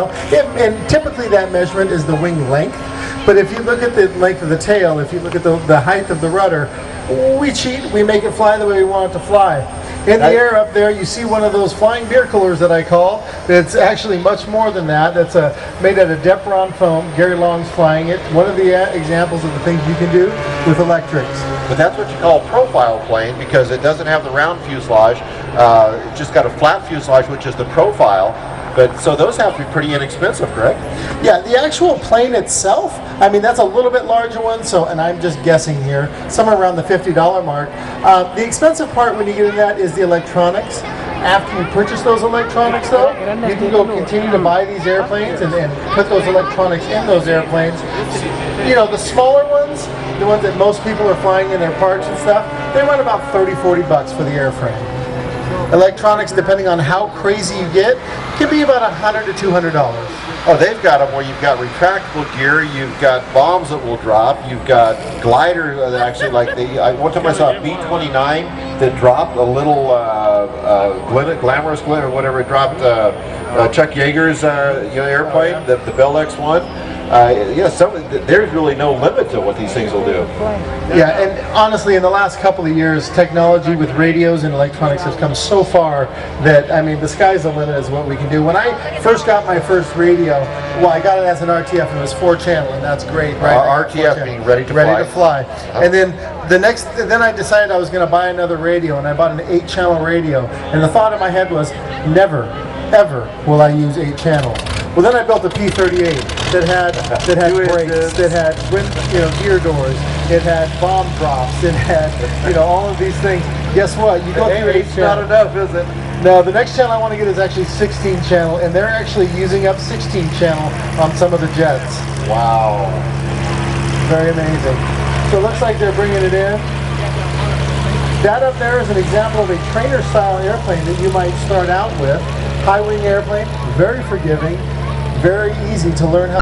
And typically that measurement is the wing length, but if you look at the length of the tail, if you look at the height of the rudder, we cheat, we make it fly the way we want it to fly. In the air up there, you see one of those flying beer coolers that I call. It's actually much more than that. That's made out of Depron foam. Gary Long's flying it. One of the examples of the things you can do with electrics. But that's what you call a profile plane because it doesn't have the round fuselage. It's just got a flat fuselage, which is the profile. But so those have to be pretty inexpensive, correct? Yeah, the actual plane itself, I mean, that's a little bit larger one, so, and I'm just guessing here, somewhere around the $50 mark. The expensive part when you get in that is the electronics. After you purchase those electronics though, you can go continue to buy these airplanes and put those electronics in those airplanes. You know, the smaller ones, the ones that most people are flying in their parks and stuff, they run about $30–40 for the airframe. Electronics, depending on how crazy you get, can be about $100 to $200. Oh, they've got them where you've got retractable gear, you've got bombs that will drop, you've got gliders that actually, like one time I saw a B-29 that dropped a little glamorous glitter, whatever it dropped, Chuck Yeager's airplane, the Bell X-1. There's really no limit to what these things will do. Yeah, and honestly, in the last couple of years, technology with radios and electronics has come so far that, I mean, the sky's the limit is what we can do. When I first got my first radio, well, I got it as an RTF and it was 4-channel, and that's great, right? RTF being ready to fly. And then then I decided I was going to buy another radio, and I bought an 8-channel radio. And the thought in my head was, never, ever will I use 8 channels. Well, then I built a P-38 that had brakes, that had gear doors, it had bomb drops, it had all of these things. Guess what? You go through 8 channel. Not enough, is it? No, the next channel I want to get is actually 16 channel, and they're actually using up 16 channel on some of the jets. Wow. Very amazing. So it looks like they're bringing it in. That up there is an example of a trainer-style airplane that you might start out with. High-wing airplane, very forgiving, very easy to learn how